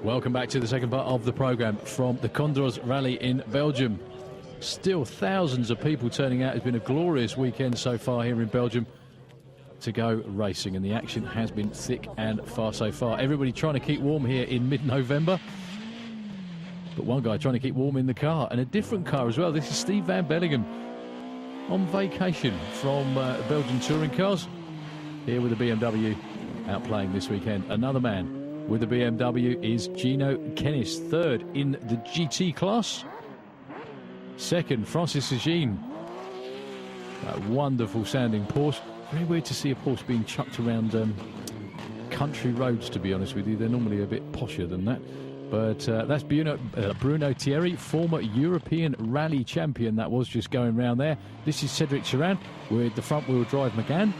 Welcome back to the second part of the programme from the Condroz Rally in Belgium. Still thousands of people turning out. It's been a glorious weekend so far here in Belgium to go racing, and the action has been thick and fast so far. Everybody trying to keep warm here in mid-November, but one guy trying to keep warm in the car, and a different car as well. This is Steve Van Bellingham on vacation from Belgian touring cars, here with the BMW out playing this weekend. Another man with the BMW is Gino Kennis, third in the GT class. Second, Francis Eugene. That wonderful sounding Porsche. Very weird to see a Porsche being chucked around country roads, to be honest with you. They're normally a bit posher than that. But that's Bruno Thierry, former European rally champion. That was just going round there. This is Cedric Charan with the front wheel drive Megane.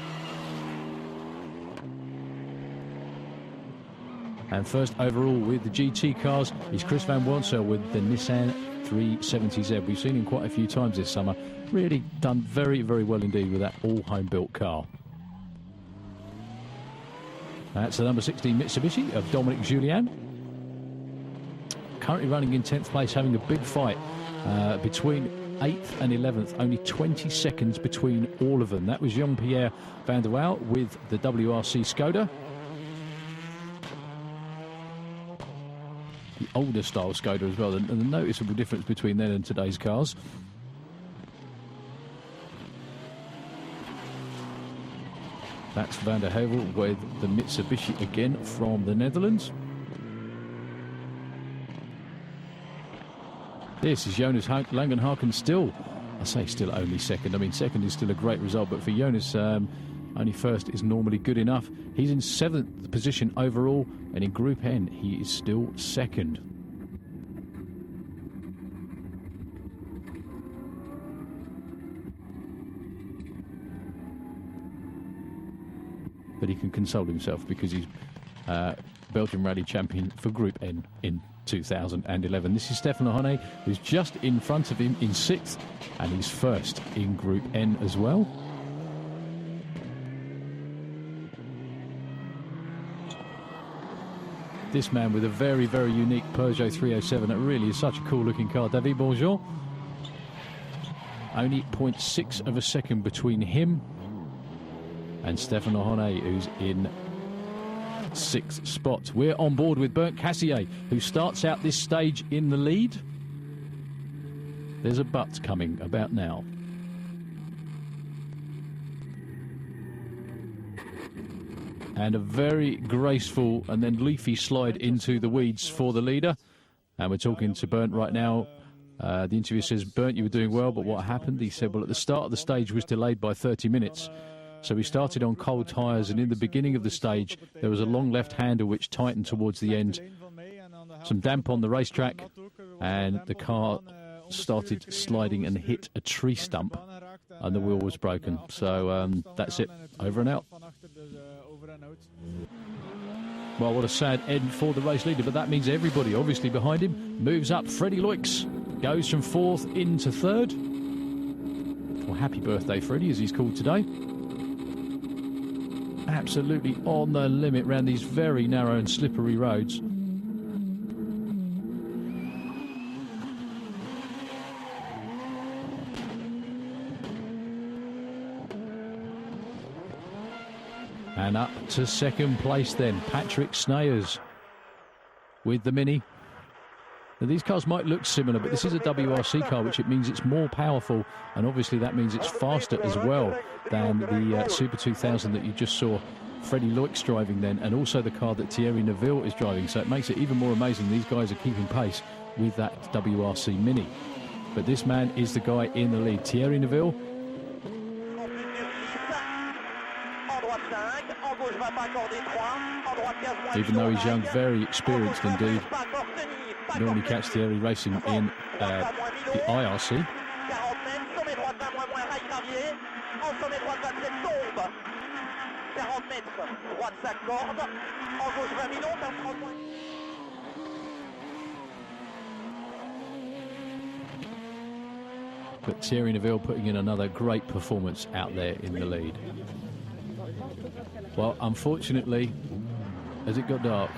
And first overall with the GT cars is Chris Van Wonsel with the Nissan 370Z. We've seen him quite a few times this summer. Really done very, very well indeed with that all home-built car. That's the number 16 Mitsubishi of Dominic Julien. Currently running in 10th place, having a big fight between 8th and 11th. Only 20 seconds between all of them. That was Jean-Pierre Van der Waal with the WRC Skoda. The older style Skoda as well, and the noticeable difference between then and today's cars. That's Van der Heuvel with the Mitsubishi again from the Netherlands. This is Jonas Langenhaken still, I say still only second. I mean, second is still a great result, but for Jonas, only first is normally good enough. He's in 7th position overall, and in Group N, he is still second. But he can console himself because he's Belgian Rally Champion for Group N in 2011. This is Stefan Ohane, who's just in front of him in 6th, and he's first in Group N as well. This man with a very, very unique Peugeot 307. It really is such a cool looking car. David Bonjour. Only 0.6 of a second between him and Stefan Ohane, who's in 6th spot. We're on board with Bernd Cassier, who starts out this stage in the lead. There's a but coming about now. And a very graceful and then leafy slide into the weeds for the leader. And we're talking to Bernd right now. The interview says, Bernd, you were doing well, but what happened? He said, well, at the start of the stage was delayed by 30 minutes. So we started on cold tyres, and in the beginning of the stage, there was a long left hander which tightened towards the end. Some damp on the racetrack, and the car started sliding and hit a tree stump, and the wheel was broken. So that's it, over and out. Well, what a sad end for the race leader, but that means everybody obviously behind him moves up. Freddie Loix goes from 4th into 3rd. Well, happy birthday, Freddie, as he's called today. Absolutely on the limit around these very narrow and slippery roads. And up to 2nd place then, Patrick Snayers with the Mini. Now, these cars might look similar, but this is a WRC car, which it means it's more powerful, and obviously that means it's faster as well than the Super 2000 that you just saw Freddie Loix driving then, and also the car that Thierry Neuville is driving. So it makes it even more amazing these guys are keeping pace with that WRC Mini. But this man is the guy in the lead, Thierry Neuville. Even though he's young, very experienced indeed. Normally catch Thierry racing in the IRC. But Thierry Neuville putting in another great performance out there in the lead. Well, unfortunately, as it got dark,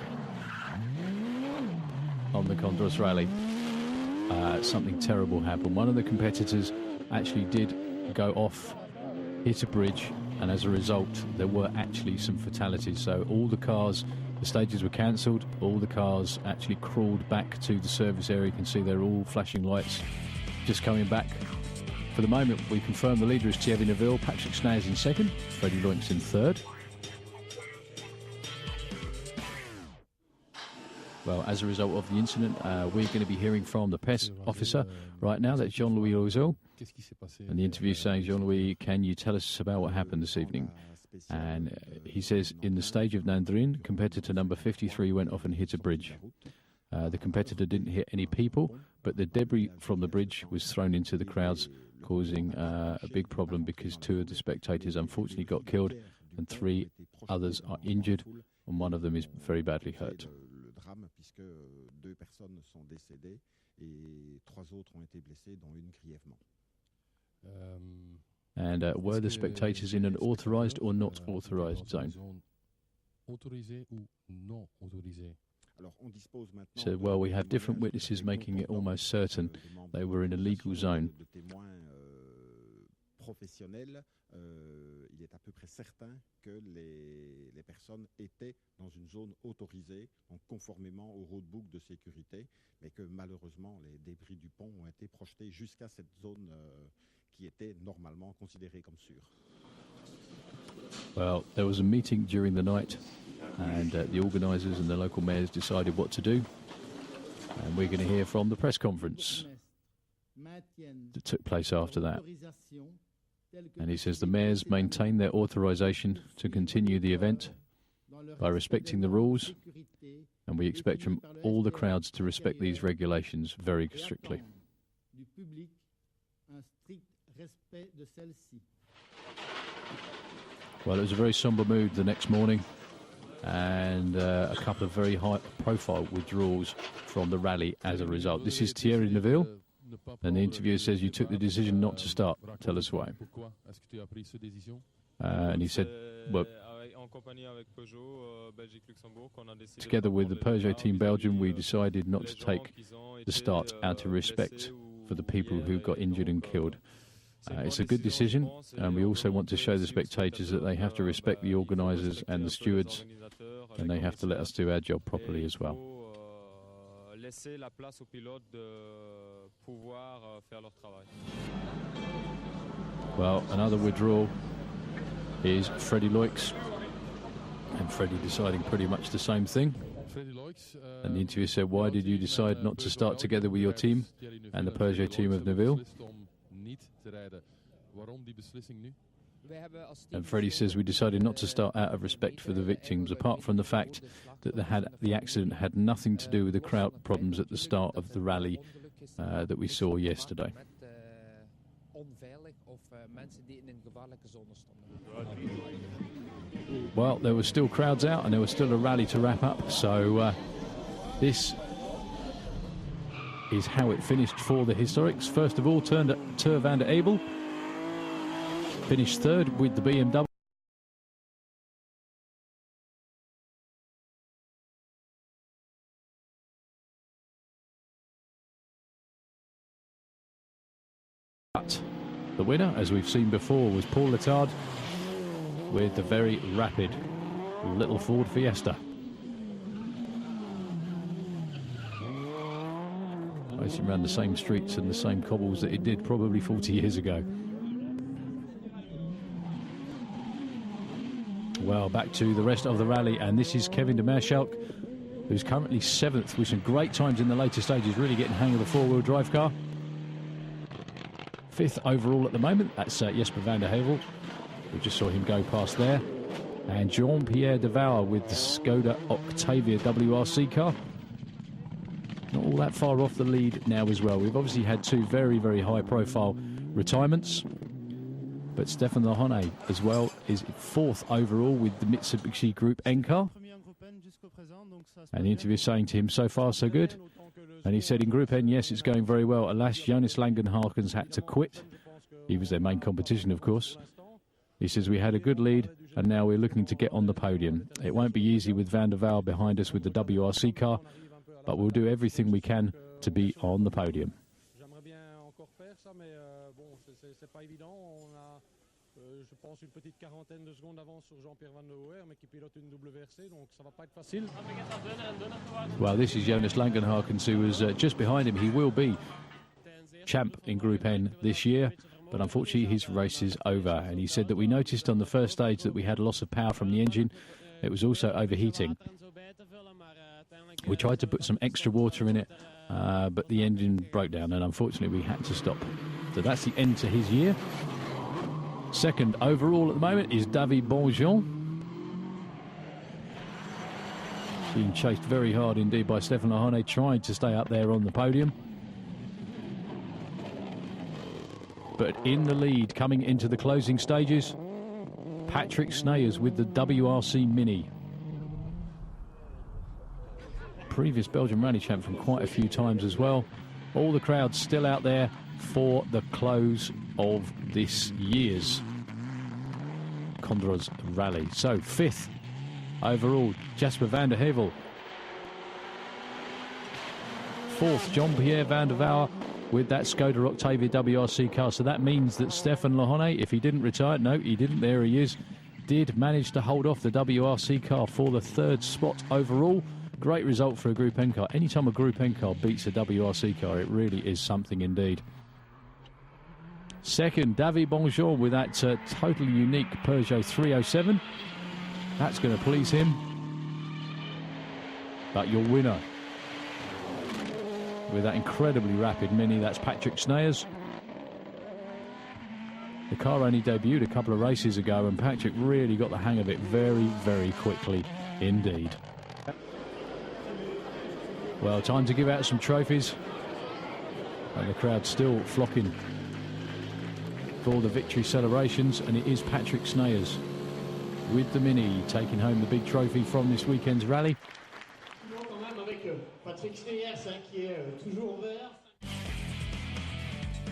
on the Condroz Rally, something terrible happened. One of the competitors actually did go off, hit a bridge, and as a result there were actually some fatalities. So all the cars, the stages were cancelled, all the cars actually crawled back to the service area. You can see they're all flashing lights just coming back. For the moment we confirm the leader is Thierry Neuville, Patrick Snaz in second, Freddie Loinks in third. Well, as a result of the incident, we're going to be hearing from the press officer right now. That's Jean-Louis Roseau. And the interview saying, Jean-Louis, can you tell us about what happened this evening? And he says, in the stage of Nandrin, competitor number 53 went off and hit a bridge. The competitor didn't hit any people, but the debris from the bridge was thrown into the crowds, causing a big problem because 2 of the spectators unfortunately got killed and 3 others are injured, and one of them is very badly hurt. Puisque 2 personnes sont décédées et 3 autres ont été blessées, dont une grièvement. And were the spectators in an authorised or not authorised zone? So, well, we have different witnesses making it almost certain they were in a legal zone. Professionnel, il est à peu près certain que les personnes étaient dans une zone autorisée, donc conformément au roadbook de sécurité, mais que malheureusement les débris du pont ont été projetés jusqu'à cette zone qui était normalement considérée comme sûre. Well, there was a meeting during the night, and the organisers and the local mayors decided what to do, and we're going to hear from the press conference that took place after that. And he says the mayors maintain their authorisation to continue the event by respecting the rules, and we expect from all the crowds to respect these regulations very strictly. Well, it was a very sombre mood the next morning, and a couple of very high-profile withdrawals from the rally as a result. This is Thierry Neuville. And the interviewer says, you took the decision not to start. Tell us why. And he said, well, together with the Peugeot team Belgium, we decided not to take the start out of respect for the people who got injured and killed. It's a good decision, and we also want to show the spectators that they have to respect the organisers and the stewards, and they have to let us do our job properly as well. Laisser la place aux pilotes de pouvoir faire leur travail. Well, another withdrawal is Freddie Loinks, and Freddie deciding pretty much the same thing. And the interviewer said, why did you decide not to start together with your team and the Peugeot team of Neuville? And Freddie says, we decided not to start out of respect for the victims, apart from the fact that the accident had nothing to do with the crowd problems at the start of the rally that we saw yesterday. Well, there were still crowds out and there was still a rally to wrap up, so this is how it finished for the Historics. First of all, Tur van der Abel finished third with the BMW. But the winner, as we've seen before, was Paul Letard with the very rapid little Ford Fiesta. Racing around the same streets and the same cobbles that it did probably 40 years ago. Well, back to the rest of the rally, and this is Kevin de Maarschalk, who's currently 7th with some great times in the later stages, really getting the hang of the four-wheel drive car. 5th overall at the moment, that's Jesper van der Heuvel. We just saw him go past there. And Jean-Pierre Devauer with the Skoda Octavia WRC car. Not all that far off the lead now as well. We've obviously had 2 very, very high-profile retirements. But Stefan Lohane as well is 4th overall with the Mitsubishi Group N car. And the interviewer saying to him, so far so good. And he said in Group N, yes, it's going very well. Alas, Jonas Langenhaken's had to quit. He was their main competition, of course. He says, we had a good lead, and now we're looking to get on the podium. It won't be easy with Van der Waal behind us with the WRC car, but we'll do everything we can to be on the podium. Je pense une petite quarantaine de secondes d'avance sur Jean-Pierre Van der Oer, mais qui pilote une double versée, donc ça va pas être facile. Well, this is Jonas Langenhakens, who was just behind him. He will be champ in Group N this year, but unfortunately his race is over. And he said that we noticed on the first stage that we had a loss of power from the engine. It was also overheating. We tried to put some extra water in it, but the engine broke down, and unfortunately we had to stop. So that's the end to his year. Second overall at the moment is David Bonjean. Being chased very hard indeed by Stefan Lohane, trying to stay up there on the podium. But in the lead, coming into the closing stages, Patrick Snayers with the WRC Mini. Previous Belgian Rally Champ from quite a few times as well. All the crowds still out there for the close of this year's Condroz Rally. So, fifth overall, Jasper van der Heuvel. Fourth, Jean-Pierre van der Wouwer with that Skoda Octavia WRC car. So that means that Stefan Lohane, if he didn't retire, no, he didn't, there he is, did manage to hold off the WRC car for the third spot overall. Great result for a Group N car. Anytime a Group N car beats a WRC car, it really is something indeed. Second, David Bonjean with that totally unique Peugeot 307. That's going to please him. But your winner with that incredibly rapid Mini, that's Patrick Snayers. The car only debuted a couple of races ago, and Patrick really got the hang of it very, very quickly indeed. Well, time to give out some trophies. And the crowd's still flocking for the victory celebrations, and it is Patrick Snayers with the Mini taking home the big trophy from this weekend's rally.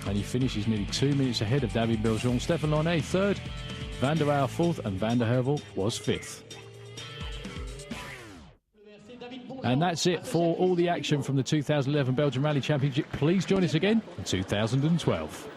And he finishes nearly 2 minutes ahead of David Bonjean. Stefan Lohane third, Van der Wouwer fourth, and Van der Heuvel was fifth. And that's it for all the action from the 2011 Belgian Rally Championship. Please join us again in 2012.